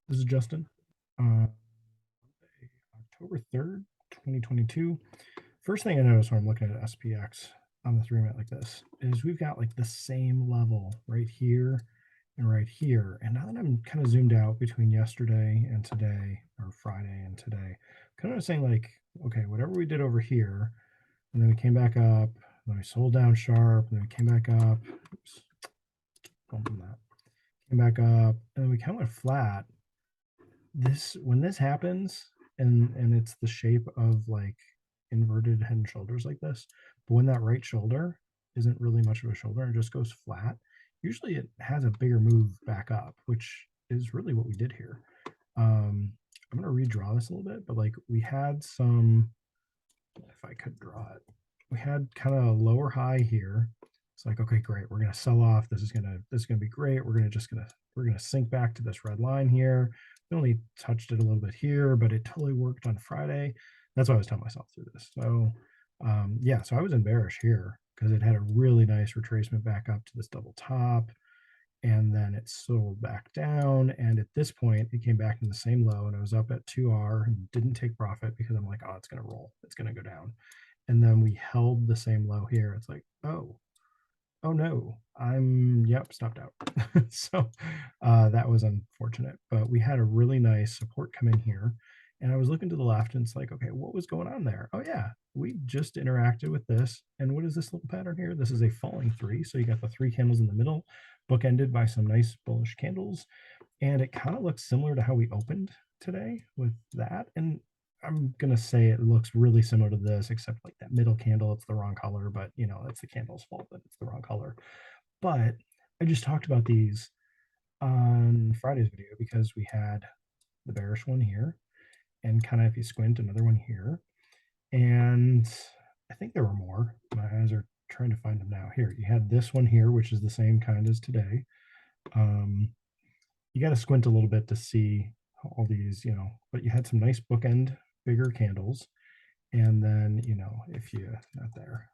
This is Justin. October 3rd, 2022. First thing I noticed when I'm looking at SPX on the 3-minute like this is we've got like the same level right here and right here. And now that I'm kind of zoomed out between yesterday and today, or Friday and today, kind of saying like, okay, whatever we did over here, and then we came back up, then we sold down sharp, and then we came back up. Oops, bumping that. Came back up, and then we kind of went flat. When this happens, and it's the shape of like inverted head and shoulders like this, but when that right shoulder isn't really much of a shoulder and just goes flat, usually it has a bigger move back up, which is really what we did here. I'm going to redraw this a little bit, but like we had some, if I could draw it, we had kind of a lower high here. It's like, okay, great, we're going to sell off. This is going to be great. We're going to sink back to this red line here. We only touched it a little bit here, but it totally worked on Friday. That's why I was telling myself through this. So yeah, so I was in bearish here because it had a really nice retracement back up to this double top, and then it sold back down. And at this point, it came back in the same low, and I was up at 2R and didn't take profit because I'm like, oh, it's going to roll. It's going to go down. And then we held the same low here. It's like, oh no, yep, stopped out. So that was unfortunate, but we had a really nice support come in here, and I was looking to the left, and it's like, okay, what was going on there? Oh yeah, we just interacted with this. And what is this little pattern here? This is a falling three. So you got the three candles in the middle, bookended by some nice bullish candles. And it kind of looks similar to how we opened today with that. And I'm going to say it looks really similar to this, except like that middle candle, it's the wrong color, but you know, it's the candle's fault that it's the wrong color. But I just talked about these on Friday's video because we had the bearish one here, and kind of if you squint, another one here. And I think there were more. My eyes are trying to find them now. Here, you had this one here, which is the same kind as today. You got to squint a little bit to see all these, but you had some nice bookend, bigger candles. And then, if you, not there,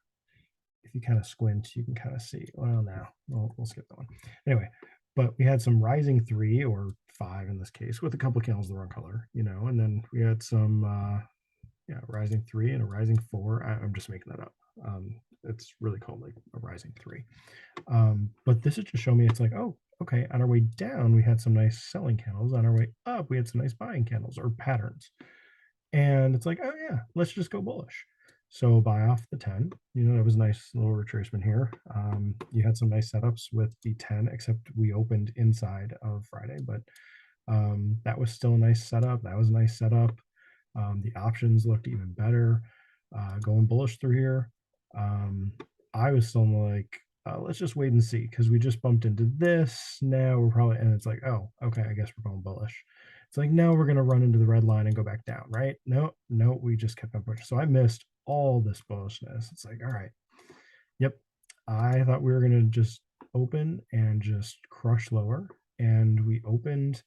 if you kind of squint, you can kind of see, well, now we'll skip that one. Anyway, but we had some rising 3 or 5 in this case with a couple of candles the wrong color, and then we had some, rising 3 and a rising 4. I'm just making that up. It's really called like a rising 3. But this is just showing me it's like, oh, okay, on our way down, we had some nice selling candles. On our way up, we had some nice buying candles or patterns. And it's like, oh yeah, let's just go bullish. So buy off the 10. That was a nice little retracement here. You had some nice setups with the 10, except we opened inside of Friday, but that was still a nice setup. That was a nice setup. The options looked even better. Going bullish through here. I was still like, let's just wait and see, because we just bumped into this. Now we're probably, and it's like, oh, okay, I guess we're going bullish. It's like, now we're going to run into the red line and go back down, right? No, we just kept on pushing. So I missed all this bullishness. It's like, all right, yep. I thought we were going to just open and just crush lower. And we opened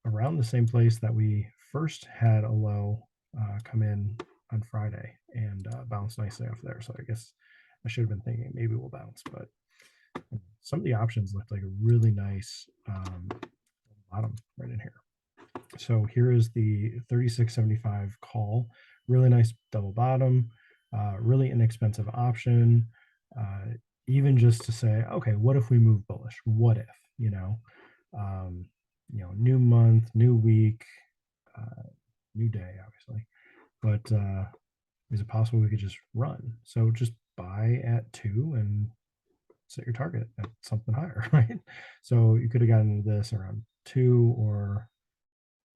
around the same place that we first had a low come in on Friday and bounce nicely off there. So I guess I should have been thinking maybe we'll bounce, but some of the options looked like a really nice bottom right in here. So here is the 36.75 call, really nice double bottom, really inexpensive option. Even just to say, okay, what if we move bullish? What if, new month, new week, new day, obviously, but is it possible we could just run? So just buy at 2 and set your target at something higher, right? So you could have gotten into this around 2, or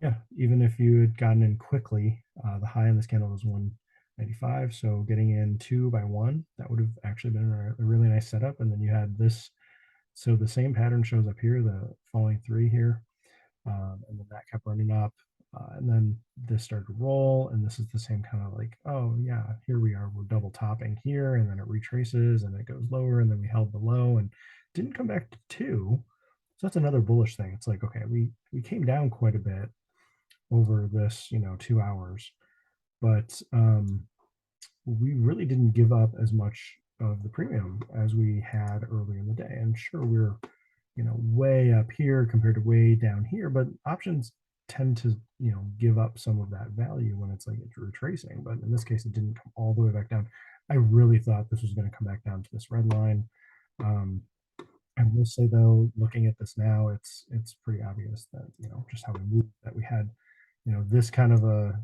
yeah, even if you had gotten in quickly, the high in this candle was 195. So getting in 2 by 1, that would have actually been a really nice setup. And then you had this. So the same pattern shows up here, the falling 3 here. And then that kept running up. And then this started to roll, and this is the same kind of like, oh yeah, here we are, we're double topping here, and then it retraces and it goes lower, and then we held the low and didn't come back to 2. So that's another bullish thing. It's like, okay, we came down quite a bit over this 2 hours, but we really didn't give up as much of the premium as we had earlier in the day. And sure, we're way up here compared to way down here, but options tend to, give up some of that value when it's like it's retracing. But in this case, it didn't come all the way back down. I really thought this was going to come back down to this red line. I will say though, looking at this now, it's pretty obvious that, just how we moved, that we had, this kind of a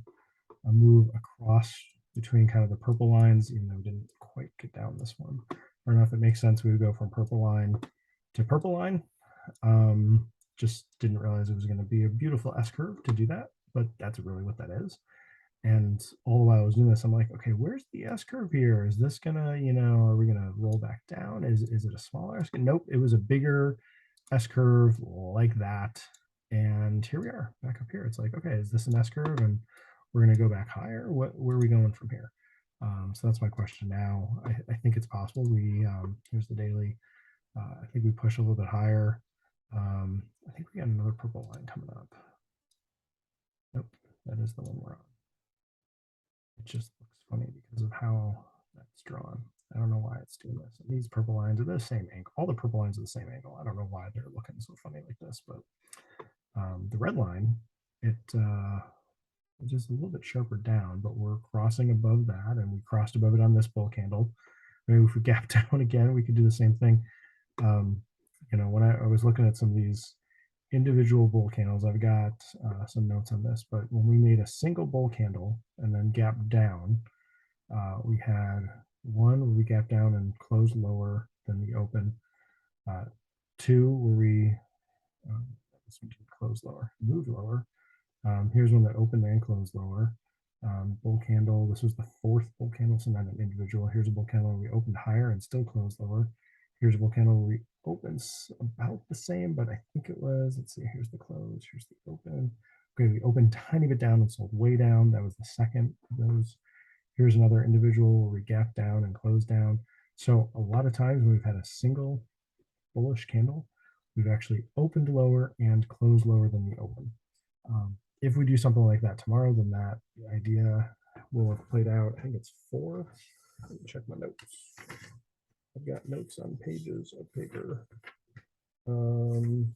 move across between kind of the purple lines, even though we didn't quite get down this one. I don't know if it makes sense. We would go from purple line to purple line. Just didn't realize it was going to be a beautiful S curve to do that, but that's really what that is. And all the while I was doing this, I'm like, okay, where's the S curve here? Is this gonna, are we gonna roll back down? Is it a smaller S curve? Nope, it was a bigger S curve like that. And here we are back up here. It's like, okay, is this an S curve? And we're gonna go back higher. Where are we going from here? So that's my question now. I think it's possible. Here's the daily. I think we push a little bit higher. I think we got another purple line coming up. Nope, that is the one we're on. It just looks funny because of how that's drawn. I don't know why it's doing this. And these purple lines are the same angle. All the purple lines are the same angle. I don't know why they're looking so funny like this, but the red line, it's just a little bit sharper down, but we're crossing above that, and we crossed above it on this bull candle. Maybe if we gap down again, we could do the same thing. When I was looking at some of these individual bull candles, I've got some notes on this, but when we made a single bull candle and then gapped down, we had one where we gapped down and closed lower than the open, two where we this one closed lower, moved lower. Here's one that opened and closed lower. Bull candle, this was the fourth bull candle, so not an individual. Here's a bull candle where we opened higher and still closed lower. Here's a bull candle where we opened about the same, but I think it was, let's see, here's the close, here's the open. Okay, we opened a tiny bit down and sold way down. That was the second of those. Here's another individual where we gapped down and closed down. So a lot of times when we've had a single bullish candle, we've actually opened lower and closed lower than the open. If we do something like that tomorrow, then that idea will have played out. I think it's 4. Let me check my notes. I've got notes on pages of paper. Don't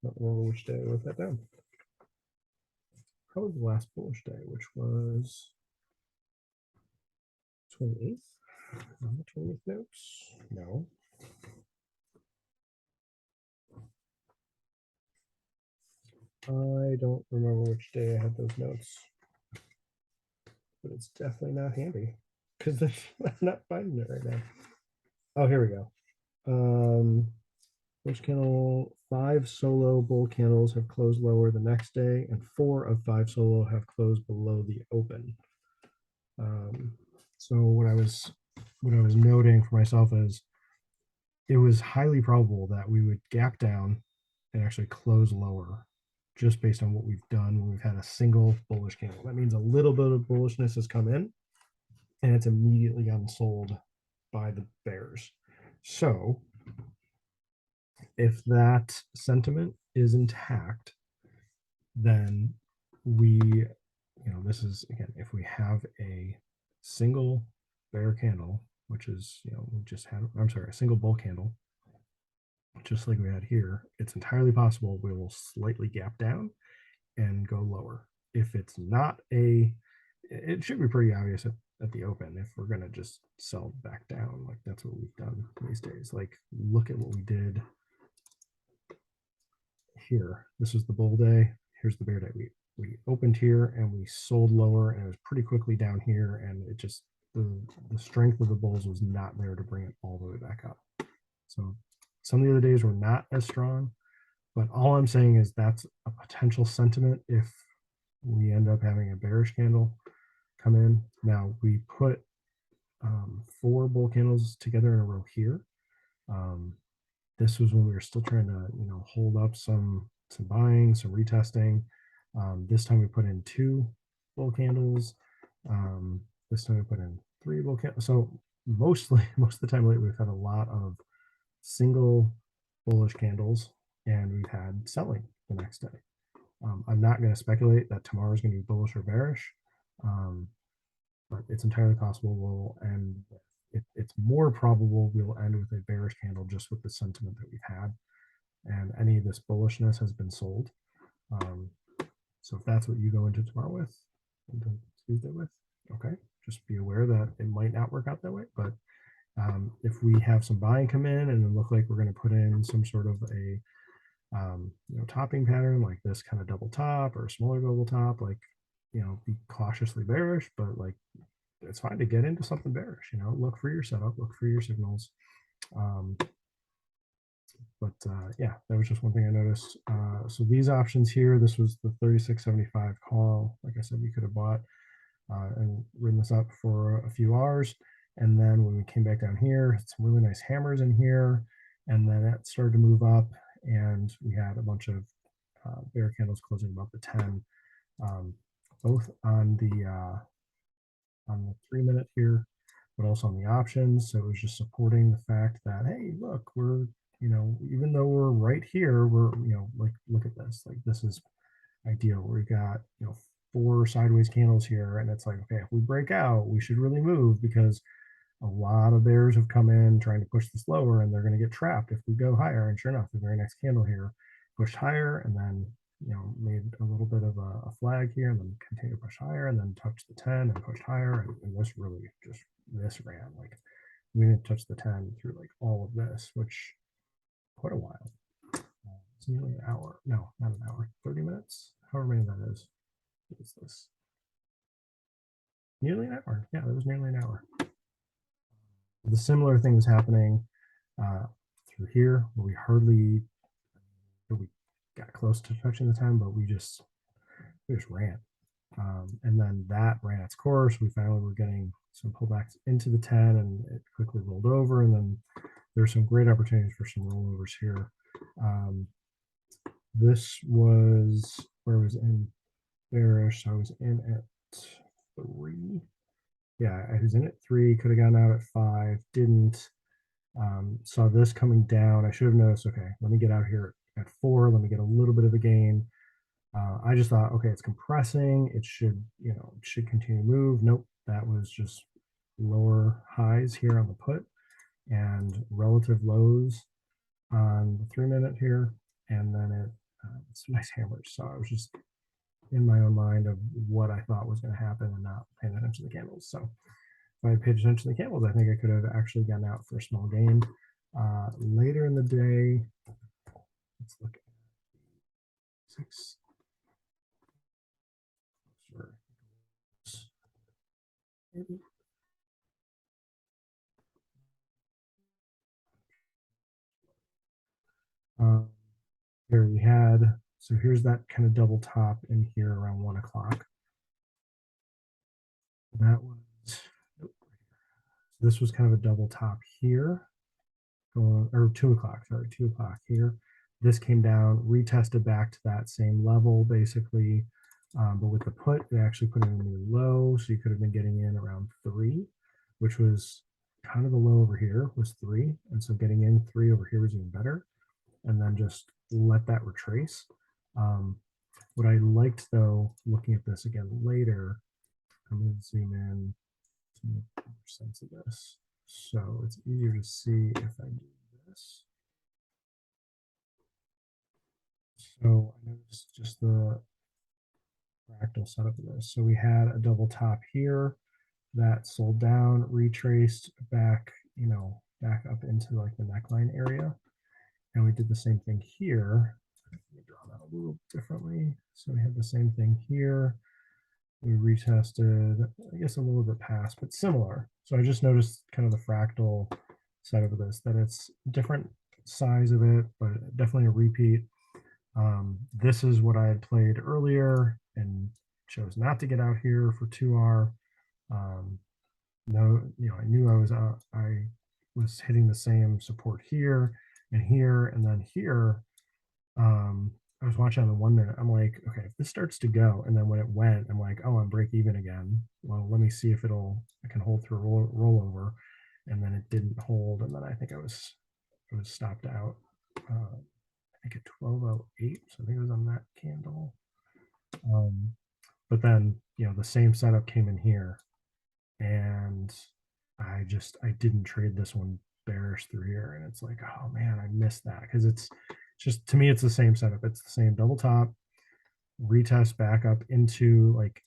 remember which day I wrote that down. Probably the last bullish day, which was 28th. On the 20th notes? No. I don't remember which day I had those notes, but it's definitely not handy because I'm not finding it right now. Oh, here we go. First candle, 5 solo bull candles have closed lower the next day, and 4 of 5 solo have closed below the open. So what I was noting for myself is it was highly probable that we would gap down and actually close lower, just based on what we've done when we've had a single bullish candle. That means a little bit of bullishness has come in, and it's immediately gotten sold by the bears. So if that sentiment is intact, then we, this is, again, if we have a single bear candle, which is, we just had, I'm sorry, a single bull candle, just like we had here, it's entirely possible we will slightly gap down and go lower. If it's not it should be pretty obvious at the open if we're going to just sell back down. Like that's what we've done these days. Like look at what we did here. This was the bull day. Here's the bear day. We opened here and we sold lower, and it was pretty quickly down here, and it just the strength of the bulls was not there to bring it all the way back up. So some of the other days were not as strong, but all I'm saying is that's a potential sentiment if we end up having a bearish candle come in. Now we put 4 bull candles together in a row here. This was when we were still trying to, hold up some buying, some retesting. This time we put in 2 bull candles. This time we put in 3 bull candles. So most of the time lately, we've had a lot of single bullish candles, and we've had selling the next day. I'm not going to speculate that tomorrow is going to be bullish or bearish, but it's entirely possible we'll end. It's more probable we'll end with a bearish candle just with the sentiment that we've had, and any of this bullishness has been sold. So if that's what you go into tomorrow with, into Tuesday with, okay, just be aware that it might not work out that way. But if we have some buying come in and it look like we're going to put in some sort of a topping pattern like this kind of double top or a smaller double top, like be cautiously bearish, but like it's fine to get into something bearish. Look for your setup, look for your signals. Yeah, that was just one thing I noticed. So these options here, this was the 36.75 call. Like I said, you could have bought and ridden this up for a few hours. And then when we came back down here, some really nice hammers in here. And then it started to move up and we had a bunch of bear candles closing above the 10, both on the 3-minute here, but also on the options. So it was just supporting the fact that, hey, look, we're, even though we're right here, we're, like, look at this, like this is ideal. We got, 4 sideways candles here. And it's like, okay, if we break out, we should really move because a lot of bears have come in trying to push this lower and they're going to get trapped if we go higher. And sure enough, the very next candle here pushed higher and then made a little bit of a flag here and then continue to push higher and then touched the 10 and pushed higher. And this really just ran like we didn't touch the 10 through like all of this, which quite a while. It's nearly an hour. No, not an hour. 30 minutes. However many that is. What is this? Nearly an hour. Yeah, that was nearly an hour. The similar thing was happening through here where we got close to touching the 10, but we just ran. And then that ran its course. We finally were getting some pullbacks into the 10 and it quickly rolled over. And then there's some great opportunities for some rollovers here. This was where I was in bearish. I was in at 3. Yeah, I was in at 3, could have gone out at 5, didn't. Saw this coming down. I should have noticed, okay, let me get out here at 4, let me get a little bit of a gain. I just thought, okay, it's compressing. It should, it should continue to move. Nope, that was just lower highs here on the put and relative lows on the 3-minute here. And then it's nice hammers. So I was just in my own mind of what I thought was going to happen and not paying attention to the candles. So if I had paid attention to the candles, I think I could have actually gotten out for a small gain. Later in the day, let's look at 6. Maybe. Here we had, so here's that kind of double top in here around 1 o'clock. That was, this was kind of a double top here, or 2 o'clock, sorry, 2 o'clock here. This came down, retested back to that same level, basically. But with the put, they actually put in a new low, so you could have been getting in around 3, which was kind of the low over here was 3. And so getting in 3 over here was even better. And then just let that retrace. What I liked, though, looking at this again later, I'm going to zoom in to make more sense of this. So it's easier to see if I do this. So I noticed just the fractal setup of this. So we had a double top here that sold down, retraced back, back up into like the neckline area. And we did the same thing here. Let me draw that a little differently. So we had the same thing here. We retested, I guess a little bit past, but similar. So I just noticed kind of the fractal setup of this, that it's different size of it, but definitely a repeat. This is what I had played earlier and chose not to get out here for 2R. No, I knew I was hitting the same support here and here, and then here, I was watching on the 1 minute. I'm like, okay, if this starts to go, and then when it went, I'm like, oh, I'm break even again. Well, let me see if I can hold through a rollover, and then it didn't hold, and then I think it was stopped out. I think at 12:08, so I think it was on that candle. But then the same setup came in here, and I didn't trade this one bearish through here, and it's like, oh man, I missed that because it's just, to me, it's the same setup. It's the same double top. retest back up into like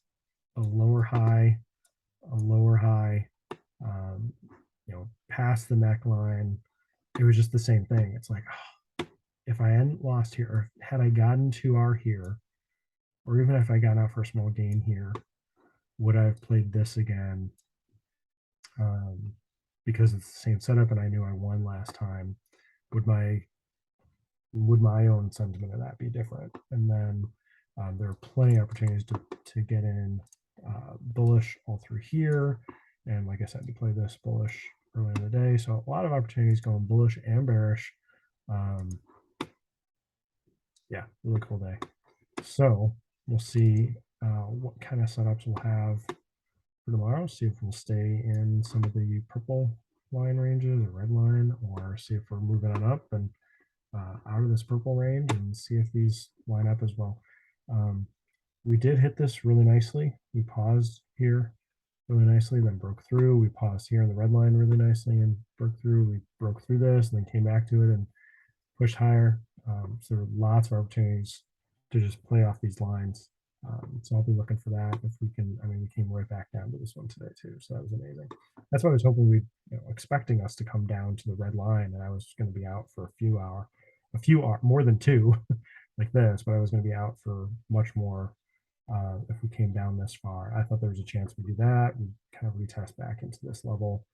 a lower high, um, past the neckline. It was just the same thing. It's like, oh, if I hadn't lost here, or had I gotten to our here, or even if I got out for a small gain here, would I have played this again? Because it's the same setup and I knew I won last time. Would my own sentiment of that be different? And then there are plenty of opportunities to get in bullish all through here. And like I said, to play this bullish earlier in the day. So a lot of opportunities going bullish and bearish. Yeah, really cool day. So we'll see what kind of setups we'll have for tomorrow. See if we'll stay in some of the purple line ranges or red line, or see if we're moving on up and out of this purple range, and see if these line up as well. We did hit this really nicely. We paused here really nicely, then broke through. We paused here in the red line really nicely and broke through. We broke through this and then came back to it and pushed higher. So there are lots of opportunities to just play off these lines. So I'll be looking for that if we can. I mean, we came right back down to this one today too, so that was amazing. That's why I was hoping we, expecting us to come down to the red line, and I was going to be out for a few hour, more than two, like this, but I was going to be out for much more if we came down this far. I thought there was a chance we do that. We kind of retest back into this level.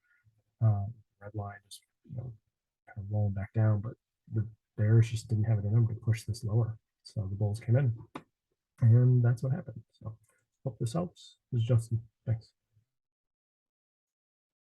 Red line just kind of rolling back down, but the bears just didn't have it in them to push this lower. So the bulls came in, and that's what happened. So hope this helps. This is Justin. Thanks.